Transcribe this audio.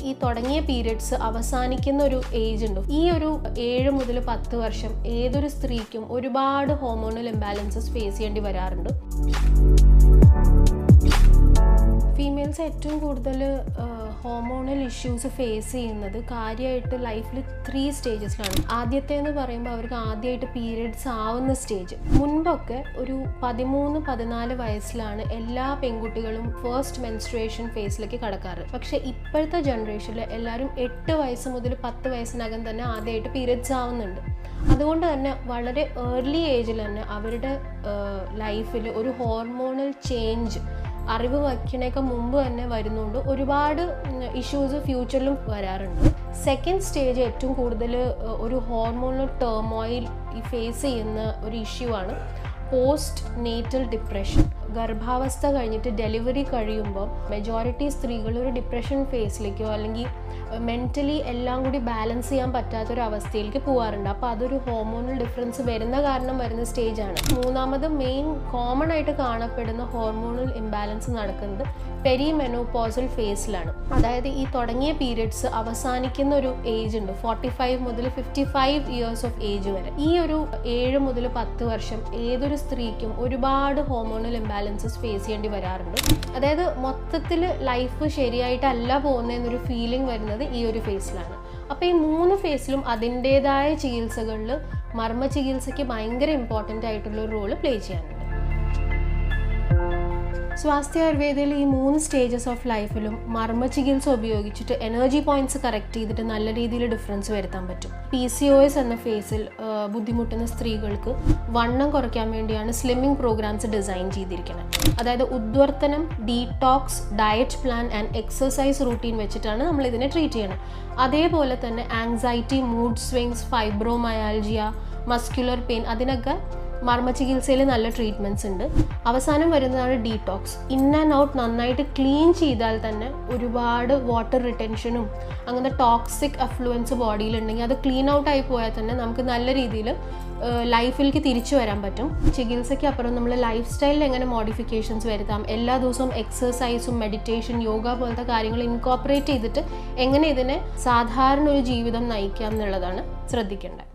ഈ തുടങ്ങിയ പീരിയഡ്സ് അവസാനിക്കുന്ന ഒരു ഏജ് ഉണ്ട്. ഈ ഒരു 7 മുതൽ 10 വർഷം ഏതൊരു സ്ത്രീക്കും ഒരുപാട് ഹോർമോണൽ ഇംബാലൻസസ് ഫേസ് ചെയ്യേണ്ടി വരാറുണ്ട്. ഫീമെയിൽസ് ഏറ്റവും കൂടുതൽ ഹോർമോണൽ ഇഷ്യൂസ് ഫേസ് ചെയ്യുന്നത് കാര്യമായിട്ട് ലൈഫിൽ 3 സ്റ്റേജസിലാണ്. ആദ്യത്തെ എന്ന് പറയുമ്പോൾ അവർക്ക് ആദ്യമായിട്ട് പീരിയഡ്സ് ആവുന്ന സ്റ്റേജ്. മുൻപൊക്കെ ഒരു 13-14 വയസ്സിലാണ് എല്ലാ പെൺകുട്ടികളും ഫസ്റ്റ് മെൻസ്ട്രുവേഷൻ ഫേസിലേക്ക് കടക്കാറ്. പക്ഷേ ഇപ്പോഴത്തെ ജനറേഷനിൽ എല്ലാവരും 8 വയസ്സ് മുതൽ 10 വയസ്സിനകം തന്നെ ആദ്യമായിട്ട് പീരിയഡ്സ് ആവുന്നുണ്ട്. അതുകൊണ്ട് തന്നെ വളരെ ഏർലി ഏജിൽ തന്നെ അവരുടെ ലൈഫിൽ ഒരു ഹോർമോണൽ ചേഞ്ച് അറിവ് വയ്ക്കണേക്ക് മുമ്പ് തന്നെ വരുന്നുണ്ട്. ഒരുപാട് ഇഷ്യൂസ് ഫ്യൂച്ചറിലും വരാറുണ്ട്. സെക്കൻഡ് സ്റ്റേജ് ഏറ്റവും കൂടുതൽ ഒരു ഹോർമോണൽ ടേർമോയിൽ ഫേസ് ചെയ്യുന്ന ഒരു ഇഷ്യൂ ആണ് പോസ്റ്റ് നേറ്റൽ ഡിപ്രഷൻ. ഗർഭാവസ്ഥ കഴിഞ്ഞിട്ട് ഡെലിവറി കഴിയുമ്പോൾ മെജോറിറ്റി സ്ത്രീകൾ ഒരു ഡിപ്രഷൻ ഫേസിലേക്കോ അല്ലെങ്കിൽ മെൻ്റലി എല്ലാം കൂടി ബാലൻസ് ചെയ്യാൻ പറ്റാത്തൊരവസ്ഥയിലേക്ക് പോകാറുണ്ട്. അപ്പോൾ അതൊരു ഹോർമോണൽ ഡിഫറൻസ് വരുന്ന കാരണം വരുന്ന സ്റ്റേജാണ്. മൂന്നാമത് മെയിൻ കോമൺ ആയിട്ട് കാണപ്പെടുന്ന ഹോർമോണൽ ഇംബാലൻസ് നടക്കുന്നത് പെരിമെനോപോസൽ ഫേസിലാണ്. അതായത് ഈ തുടങ്ങിയ പീരിയഡ്സ് അവസാനിക്കുന്ന ഒരു ഏജ് ഉണ്ട്, 45 മുതൽ 55 ഇയേഴ്സ് ഓഫ് ഏജ് വരെ. ഈ ഒരു 7 മുതൽ 10 വർഷം ഏതൊരു സ്ത്രീക്കും ഒരുപാട് ഹോർമോണൽ ഇംബാലൻസസ് ഫേസ് ചെയ്യേണ്ടി വരാറുണ്ട്. അതായത് മൊത്തത്തിൽ ലൈഫ് ശരിയായിട്ടല്ല പോകുന്നതെന്നൊരു ഫീലിംഗ് വരുന്നത് ഈ ഒരു ഫേസിലാണ്. അപ്പോൾ ഈ 3 ഫേസിലും അതിൻ്റേതായ ചികിത്സകളിൽ മർമ്മ ചികിത്സയ്ക്ക് ഭയങ്കര ഇമ്പോർട്ടൻ്റ് ആയിട്ടുള്ളൊരു റോള് പ്ലേ ചെയ്യാനുണ്ട്. സ്വാസ്ഥ്യ ആയുർവേദയിൽ ഈ 3 സ്റ്റേജസ് ഓഫ് ലൈഫിലും മർമ്മ ചികിത്സ ഉപയോഗിച്ചിട്ട് എനർജി പോയിന്റ്സ് കറക്റ്റ് ചെയ്തിട്ട് നല്ല രീതിയിൽ ഡിഫറൻസ് വരുത്താൻ പറ്റും. PCOS എന്ന ഫേസിൽ ബുദ്ധിമുട്ടുന്ന സ്ത്രീകൾക്ക് വണ്ണം കുറയ്ക്കാൻ വേണ്ടിയാണ് സ്ലിമ്മിങ് പ്രോഗ്രാംസ് ഡിസൈൻ ചെയ്തിരിക്കുന്നത്. അതായത് ഉദ്വർത്തനം, detox, diet plan and exercise routine വെച്ചിട്ടാണ് നമ്മൾ ഇതിനെ ട്രീറ്റ് ചെയ്യണം. അതേപോലെ തന്നെ anxiety, mood swings, fibromyalgia, muscular pain, അതിനൊക്കെ മർമ്മ ചികിത്സയിൽ നല്ല ട്രീറ്റ്മെൻറ്റ്സ് ഉണ്ട്. അവസാനം വരുന്നതാണ് ഡീടോക്സ്. ഇൻ ആൻഡ് ഔട്ട് നന്നായിട്ട് ക്ലീൻ ചെയ്താൽ തന്നെ ഒരുപാട് വാട്ടർ റിട്ടൻഷനും അങ്ങനത്തെ ടോക്സിക് അഫ്ലുവൻസ് ബോഡിയിലുണ്ടെങ്കിൽ അത് ക്ലീൻ ഔട്ട് ആയി പോയാൽ തന്നെ നമുക്ക് നല്ല രീതിയിൽ ലൈഫിലേക്ക് തിരിച്ചു വരാൻ പറ്റും. ചികിത്സയ്ക്ക് അപ്പുറം നമ്മൾ ലൈഫ് സ്റ്റൈലിൽ എങ്ങനെ മോഡിഫിക്കേഷൻസ് വരുത്താം, എല്ലാ ദിവസവും എക്സസൈസും മെഡിറ്റേഷൻ, യോഗ പോലത്തെ കാര്യങ്ങൾ ഇൻകോപ്പറേറ്റ് ചെയ്തിട്ട് എങ്ങനെ ഇതിനെ സാധാരണ ഒരു ജീവിതം നയിക്കാം എന്നുള്ളതാണ് ശ്രദ്ധിക്കേണ്ടത്.